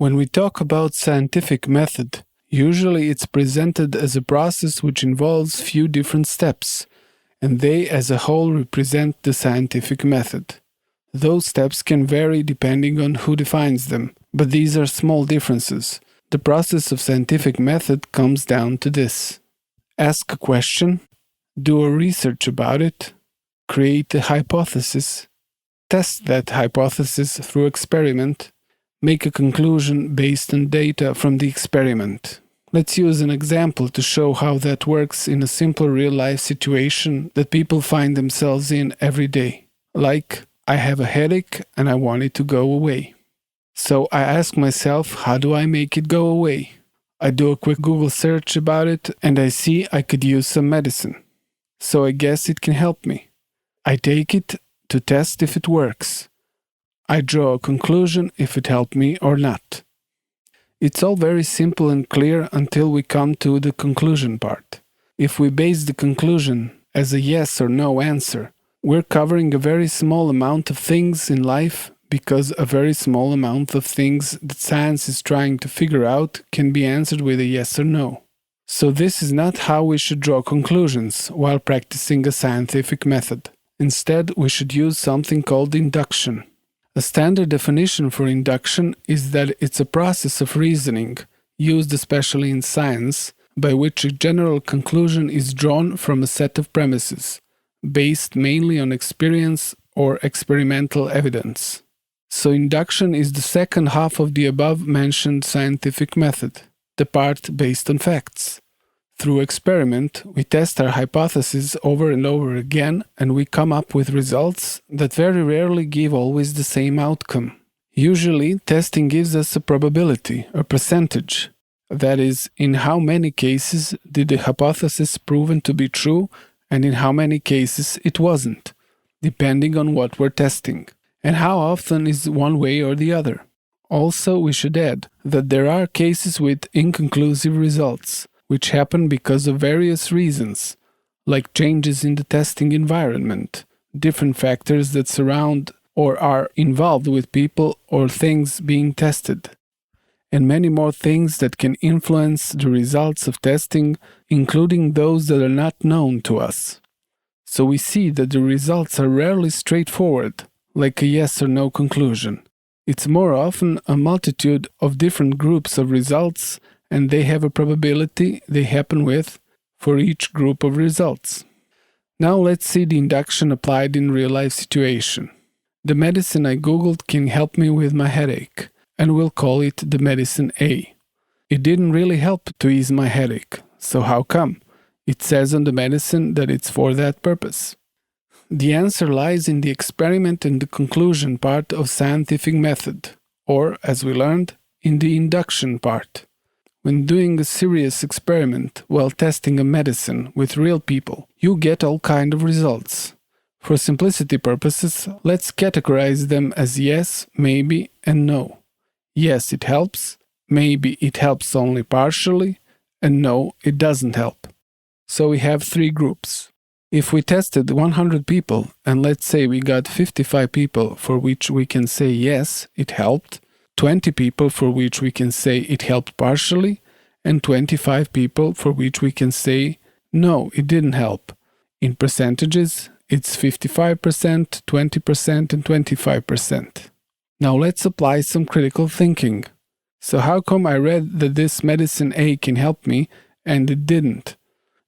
When we talk about scientific method, usually it's presented as a process which involves few different steps, and they as a whole represent the scientific method. Those steps can vary depending on who defines them, but these are small differences. The process of scientific method comes down to this: ask a question, do a research about it, create a hypothesis, test that hypothesis through experiment, make a conclusion based on data from the experiment. Let's use an example to show how that works in a simple real-life situation that people find themselves in every day. Like, I have a headache and I want it to go away. So I ask myself, how do I make it go away? I do a quick Google search about it and I see I could use some medicine. So I guess it can help me. I take it to test if it works. I draw a conclusion if it helped me or not. It's all very simple and clear until we come to the conclusion part. If we base the conclusion as a yes or no answer, we're covering a very small amount of things in life, because a very small amount of things that science is trying to figure out can be answered with a yes or no. So this is not how we should draw conclusions while practicing a scientific method. Instead, we should use something called induction. A standard definition for induction is that it's a process of reasoning, used especially in science, by which a general conclusion is drawn from a set of premises, based mainly on experience or experimental evidence. So induction is the second half of the above-mentioned scientific method, the part based on facts. Through experiment, we test our hypothesis over and over again, and we come up with results that very rarely give always the same outcome. Usually, testing gives us a probability, a percentage. That is, in how many cases did the hypothesis proven to be true, and in how many cases it wasn't, depending on what we're testing, and how often is one way or the other. Also, we should add that there are cases with inconclusive results, which happen because of various reasons, like changes in the testing environment, different factors that surround or are involved with people or things being tested, and many more things that can influence the results of testing, including those that are not known to us. So we see that the results are rarely straightforward, like a yes or no conclusion. It's more often a multitude of different groups of results, and they have a probability they happen with for each group of results. Now let's see the induction applied in real-life situation. The medicine I googled can help me with my headache, and we'll call it the medicine A. It didn't really help to ease my headache, so how come? It says on the medicine that it's for that purpose. The answer lies in the experiment and the conclusion part of scientific method, or, as we learned, in the induction part. When doing a serious experiment while testing a medicine with real people, you get all kinds of results. For simplicity purposes, let's categorize them as yes, maybe, and no. Yes, it helps, maybe it helps only partially, and no, it doesn't help. So we have three groups. If we tested 100 people, and let's say we got 55 people for which we can say yes, it helped, 20 people for which we can say it helped partially, and 25 people for which we can say no, it didn't help. In percentages, it's 55%, 20%, and 25%. Now let's apply some critical thinking. So how come I read that this medicine A can help me and it didn't?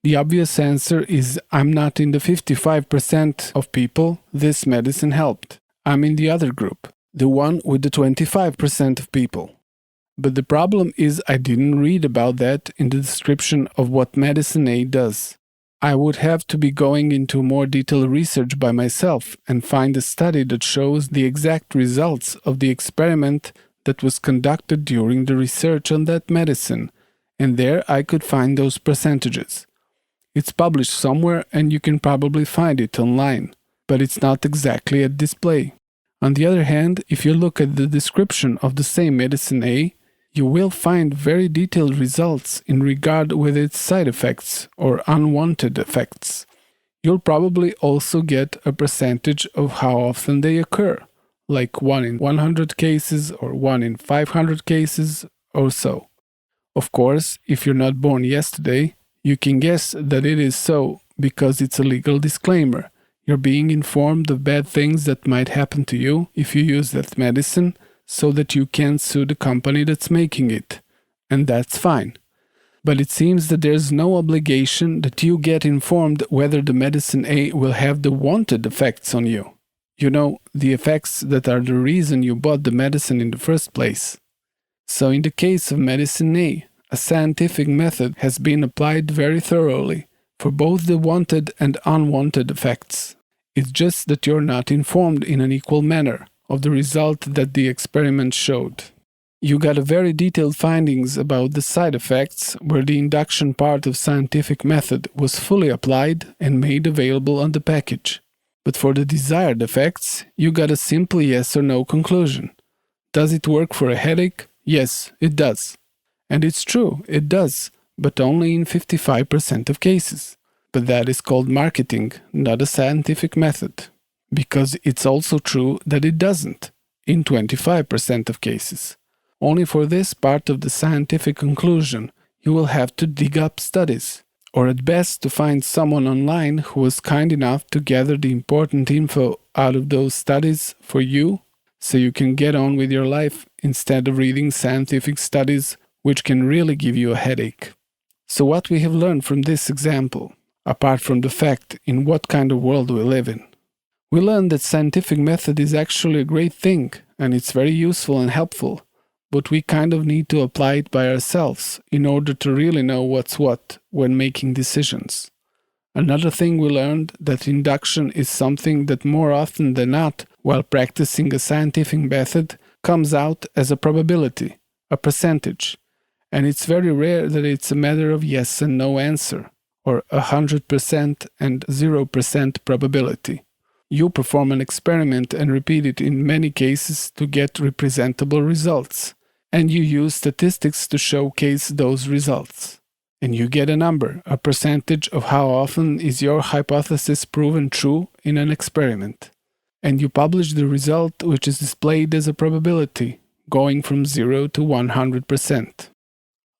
The obvious answer is I'm not in the 55% of people this medicine helped. I'm in the other group, the one with the 25% of people. But the problem is I didn't read about that in the description of what medicine A does. I would have to be going into more detailed research by myself and find a study that shows the exact results of the experiment that was conducted during the research on that medicine, and there I could find those percentages. It's published somewhere and you can probably find it online, but it's not exactly at display. On the other hand, if you look at the description of the same medicine A, you will find very detailed results in regard with its side effects or unwanted effects. You'll probably also get a percentage of how often they occur, like 1 in 100 cases or 1 in 500 cases or so. Of course, if you're not born yesterday, you can guess that it is so because it's a legal disclaimer. You're being informed of bad things that might happen to you if you use that medicine so that you can't sue the company that's making it. And that's fine. But it seems that there's no obligation that you get informed whether the medicine A will have the wanted effects on you. You know, the effects that are the reason you bought the medicine in the first place. So in the case of medicine A, a scientific method has been applied very thoroughly for both the wanted and unwanted effects. It's just that you're not informed in an equal manner of the result that the experiment showed. You got a very detailed findings about the side effects where the induction part of scientific method was fully applied and made available on the package. But for the desired effects, you got a simple yes or no conclusion. Does it work for a headache? Yes, it does. And it's true, it does, but only in 55% of cases. But that is called marketing, not a scientific method. Because it's also true that it doesn't, in 25% of cases. Only for this part of the scientific conclusion, you will have to dig up studies, or at best to find someone online who was kind enough to gather the important info out of those studies for you, so you can get on with your life instead of reading scientific studies which can really give you a headache. So what we have learned from this example, apart from the fact in what kind of world we live in? We learned that scientific method is actually a great thing, and it's very useful and helpful, but we kind of need to apply it by ourselves in order to really know what's what when making decisions. Another thing we learned that induction is something that more often than not, while practicing a scientific method, comes out as a probability, a percentage. And it's very rare that it's a matter of yes and no answer, or 100% and 0% probability. You perform an experiment and repeat it in many cases to get representable results, and you use statistics to showcase those results. And you get a number, a percentage of how often is your hypothesis proven true in an experiment. And you publish the result, which is displayed as a probability, going from 0 to 100%.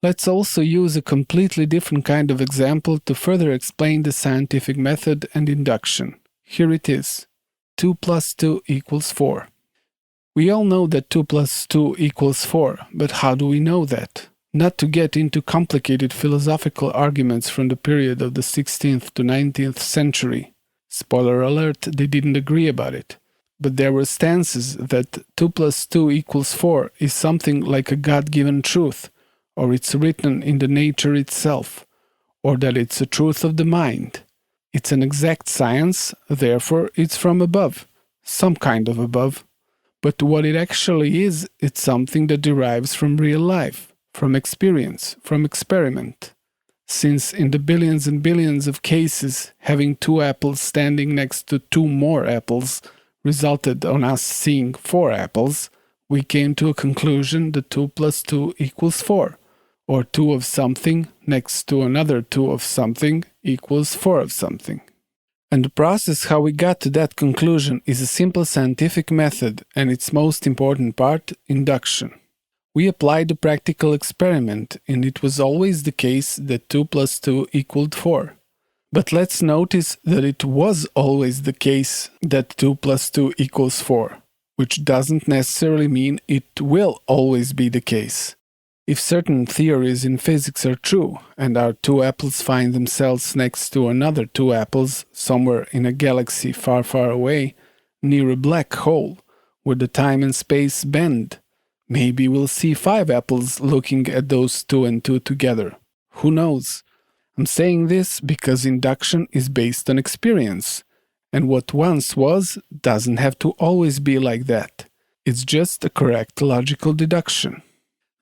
Let's also use a completely different kind of example to further explain the scientific method and induction. Here it is. 2 plus 2 equals 4. We all know that 2 plus 2 equals 4, but how do we know that? Not to get into complicated philosophical arguments from the period of the 16th to 19th century. Spoiler alert, they didn't agree about it. But there were stances that 2 plus 2 equals 4 is something like a God-given truth, or it's written in the nature itself, or that it's a truth of the mind. It's an exact science, therefore it's from above, some kind of above. But what it actually is, it's something that derives from real life, from experience, from experiment. Since in the billions and billions of cases, having 2 apples standing next to 2 more apples resulted on us seeing 4 apples, we came to a conclusion that 2 plus 2 equals 4. Or 2 of something next to another 2 of something equals 4 of something. And the process how we got to that conclusion is a simple scientific method and its most important part, induction. We applied a practical experiment and it was always the case that 2 plus 2 equaled 4. But let's notice that it was always the case that 2 plus 2 equals 4, which doesn't necessarily mean it will always be the case. If certain theories in physics are true, and our 2 apples find themselves next to another 2 apples somewhere in a galaxy far, far away, near a black hole, where the time and space bend, maybe we'll see 5 apples looking at those 2 and 2 together. Who knows? I'm saying this because induction is based on experience, and what once was doesn't have to always be like that. It's just a correct logical deduction.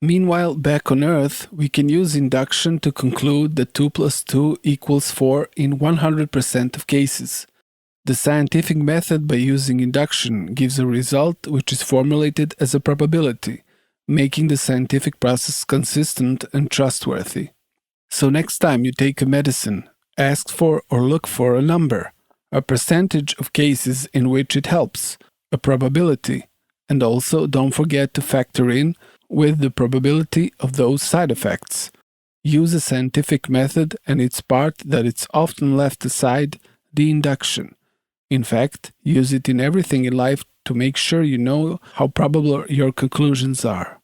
Meanwhile, back on Earth, we can use induction to conclude that 2 plus 2 equals 4 in 100% of cases. The scientific method by using induction gives a result which is formulated as a probability, making the scientific process consistent and trustworthy. So next time you take a medicine, ask for or look for a number, a percentage of cases in which it helps, a probability, And also, don't forget to factor in with the probability of those side effects. Use a scientific method and its part that it's often left aside, the induction. In fact, use it in everything in life to make sure you know how probable your conclusions are.